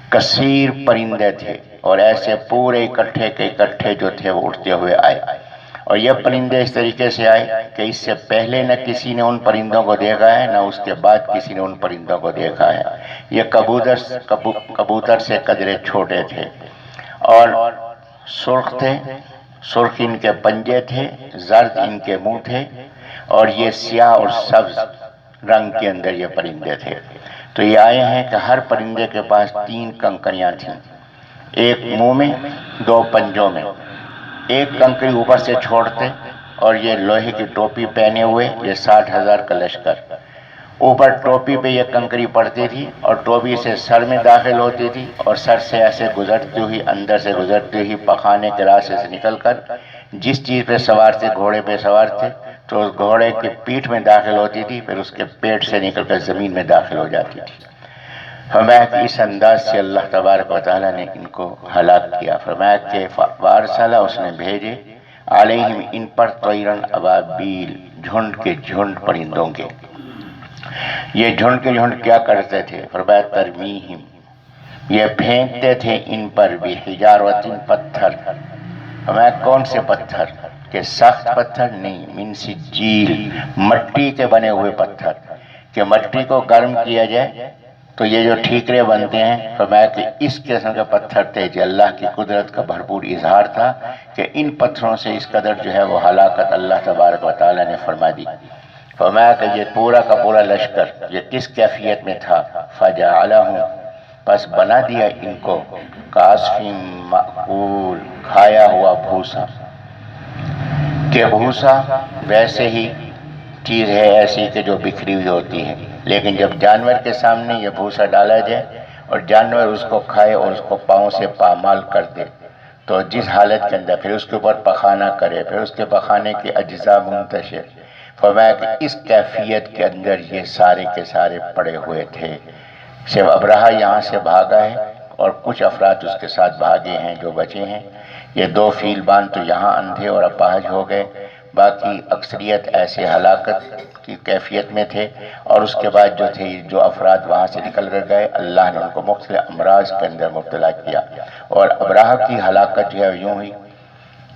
کثیر پرندے تھے، اور ایسے پورے اکٹھے کے اکٹھے جو تھے وہ اٹھتے ہوئے آئے۔ اور یہ پرندے اس طریقے سے آئے کہ اس سے پہلے نہ کسی نے ان پرندوں کو دیکھا ہے، نہ اس کے بعد کسی نے ان پرندوں کو دیکھا ہے۔ یہ کبوتر سے قدرے چھوٹے تھے اور سرخ تھے سرخ ان کے پنجے تھے، زرد ان کے منہ تھے، اور یہ سیاہ اور سبز رنگ کے اندر یہ پرندے تھے۔ تو یہ آئے ہیں کہ ہر پرندے کے پاس 3 کنکریاں تھیں، ایک منہ میں، 2 پنجوں میں، ایک کنکری اوپر سے چھوڑتے، اور یہ لوہے کی ٹوپی پہنے ہوئے، یہ 60,000 کا لشکر، اوپر ٹوپی پہ یہ کنکری پڑتی تھی اور ٹوپی سے سر میں داخل ہوتی تھی، اور سر سے ایسے گزرتی ہوئی، اندر سے گزرتی ہوئی پخانے کے راستے سے نکل کر جس چیز پہ سوار تھے، گھوڑے پہ سوار تھے، تو اس گھوڑے کی پیٹھ میں داخل ہوتی تھی، پھر اس کے پیٹ سے نکل کر زمین میں داخل ہو جاتی تھی۔ فرمایا کہ اس انداز سے اللہ تبارک و تعالیٰ نے ان کو ہلاک کیا۔ فرمایا کہ وارسلہ، اس نے بھیجے، علیہم ان پر، طیرن ابابیل، جھنڈ کے جھنڈ پرندوں کے۔ یہ جھنڈ کے جھنڈ کیا کرتے تھے؟ فرمایا ترمیہم، یہ پھینکتے تھے ان پر بھی، حجارۃ، پتھر۔ فرمایا کون سے پتھر؟ کہ سخت پتھر نہیں، من سجیل، مٹی کے بنے ہوئے پتھر، کہ مٹی کو گرم کیا جائے تو یہ جو ٹھیکرے بنتے ہیں، فرمایا کہ اس قسم کے پتھر تھے، جو اللہ کی قدرت کا بھرپور اظہار تھا کہ ان پتھروں سے اس قدر جو ہے وہ ہلاکت اللہ تبارک و تعالیٰ نے فرما دی۔ فرمایا کہ یہ پورا کا پورا لشکر یہ کس کیفیت میں تھا؟ فجعلہم، پس بنا دیا ان کو، کعصف مأکول، کھایا ہوا بھوسا، کہ بھوسا ویسے ہی چیز ہے ایسی کہ جو بکھری ہوئی ہوتی ہے، لیکن جب جانور کے سامنے یہ بھوسا ڈالا جائے اور جانور اس کو کھائے اور اس کو پاؤں سے پامال کر دے، تو جس حالت کے اندر پھر اس کے اوپر پخانہ کرے، پھر اس کے پخانے کے اجزاء منتشر، فرمایا کہ اس کیفیت کے اندر یہ سارے کے سارے پڑے ہوئے تھے۔ صرف ابرہہ یہاں سے بھاگا ہے اور کچھ افراد اس کے ساتھ بھاگے ہیں جو بچے ہیں۔ یہ 2 فیل بان تو یہاں اندھے اور اپاہج ہو گئے، باقی اکثریت ایسے ہلاکت کی کیفیت میں تھے۔ اور اس کے بعد جو تھے، جو افراد وہاں سے نکل کر گئے، اللہ نے ان کو مختلف امراض کے اندر مبتلا کیا۔ اور ابرہہ کی ہلاکت جو ہے یوں ہوئی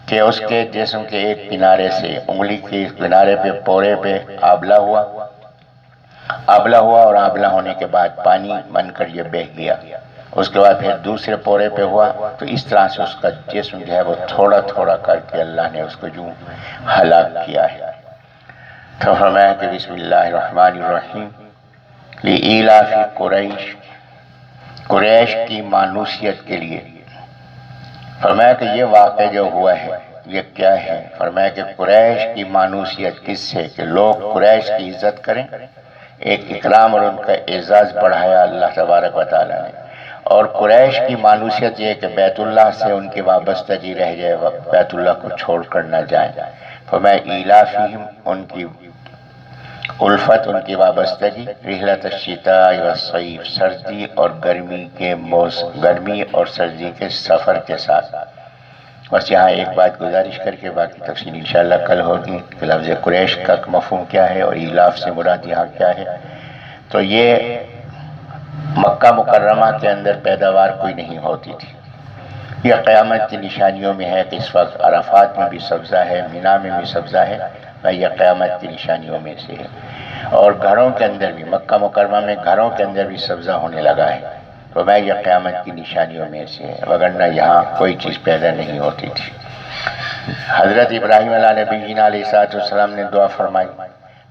کہ اس کے جسم کے ایک کنارے سے، انگلی کے کنارے پہ، پورے پہ آبلہ ہوا اور آبلہ ہونے کے بعد پانی بن کر یہ بہہ گیا۔ اس کے بعد پھر دوسرے پورے پہ ہوا، تو اس طرح سے اس کا جسم جو ہے وہ تھوڑا تھوڑا کر کے اللہ نے اس کو یوں ہلاک کیا ہے۔ تو فرمایا کہ بسم اللہ الرحمن الرحیم، لإیلاف قریش، قریش کی مانوسیت کے لیے۔ فرمایا کہ یہ واقعہ جو ہوا ہے یہ کیا ہے؟ فرمایا کہ قریش کی مانوسیت کس سے؟ کہ لوگ قریش کی عزت کریں، ایک اکرام اور ان کا اعزاز بڑھایا اللہ تبارک و تعالیٰ نے۔ اور قریش کی مانوسیت یہ کہ بیت اللہ سے ان کی وابستگی رہ جائے، بیت اللہ کو چھوڑ کر نہ جائیں۔ فرمایا ایلافہم، ان کی الفت، ان کی وابستگی، رحلۃ الشتاء والصیف، سردی اور گرمی کے گرمی اور سردی کے سفر کے ساتھ۔ بس یہاں ایک بات گزارش کر کے باقی تفصیل انشاءاللہ کل ہوگی کہ لفظ قریش کا مفہوم کیا ہے اور ایلاف سے مراد یہاں کیا ہے۔ تو یہ مکہ مکرمہ کے اندر پیداوار کوئی نہیں ہوتی تھی۔ یہ قیامت کی نشانیوں میں ہے کہ اس وقت عرفات میں بھی سبزہ ہے، مینا میں بھی سبزہ ہے، یہ قیامت کی نشانیوں میں سے ہے۔ اور گھروں کے اندر بھی، مکہ مکرمہ میں گھروں کے اندر بھی سبزہ ہونے لگا ہے، تو یہ قیامت کی نشانیوں میں سے ہے، وگرنہ یہاں کوئی چیز پیدا نہیں ہوتی تھی۔ حضرت ابراہیم علیہ نبی علیہ السلام نے دعا فرمائی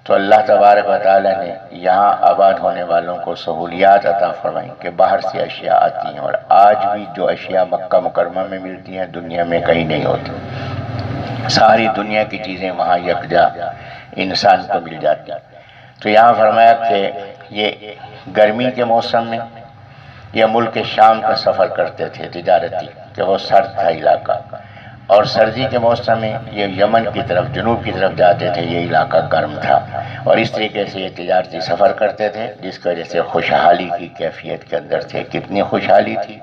تو اللہ تبارک و تعالیٰ نے یہاں آباد ہونے والوں کو سہولیات عطا فرمائیں کہ باہر سے اشیاء آتی ہیں، اور آج بھی جو اشیاء مکہ مکرمہ میں ملتی ہیں دنیا میں کہیں نہیں ہوتی۔ ساری دنیا کی چیزیں وہاں یکجا انسان کو مل جاتی ہیں۔ تو یہاں فرمایا کہ یہ گرمی کے موسم میں یہ ملک شام کا سفر کرتے تھے تجارتی، کہ وہ سرد تھا علاقہ، اور سردی کے موسم میں یہ یمن کی طرف، جنوب کی طرف جاتے تھے، یہ علاقہ گرم تھا، اور اس طریقے سے یہ تجارتی سفر کرتے تھے، جس کی وجہ سے خوشحالی کی کیفیت کے اندر تھے۔ کتنی خوشحالی تھی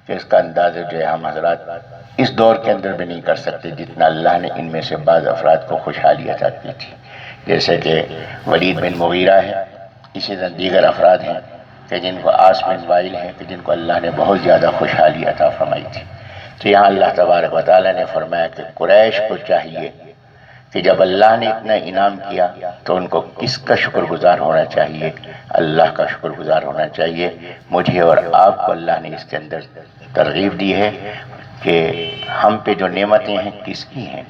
کہ اس کا اندازہ جو ہے ہم حضرات اس دور کے اندر بھی نہیں کر سکتے، جتنا اللہ نے ان میں سے بعض افراد کو خوشحالی عطا کی تھی، جیسے کہ ولید بن مغیرہ ہے، اسی طرح دیگر افراد ہیں کہ جن کو عاص بن وائل ہیں کہ جن کو اللہ نے بہت زیادہ خوشحالی عطا فرمائی تھی۔ تو یہاں اللہ تبارک و تعالیٰ نے فرمایا کہ قریش کو چاہیے کہ جب اللہ نے اتنا انعام کیا تو ان کو کس کا شکر گزار ہونا چاہیے؟ اللہ کا شکر گزار ہونا چاہیے۔ مجھے اور آپ کو اللہ نے اس کے اندر ترغیب دی ہے کہ ہم پہ جو نعمتیں ہیں کس کی ہیں؟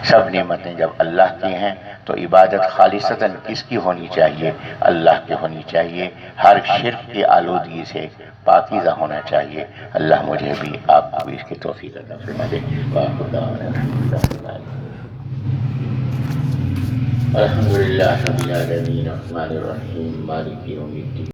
سب نعمتیں جب اللہ کی ہیں تو عبادت خالصتاً کس کی ہونی چاہیے؟ اللہ کی ہونی چاہیے، ہر شرک کی آلودگی سے پاکیزہ ہونا چاہیے۔ اللہ مجھے بھی آپ کو بھی اس کی توفیق عطا فرما دے۔ الحمدللہ رب العالمین الرحمن الرحیم مالک یوم الدین۔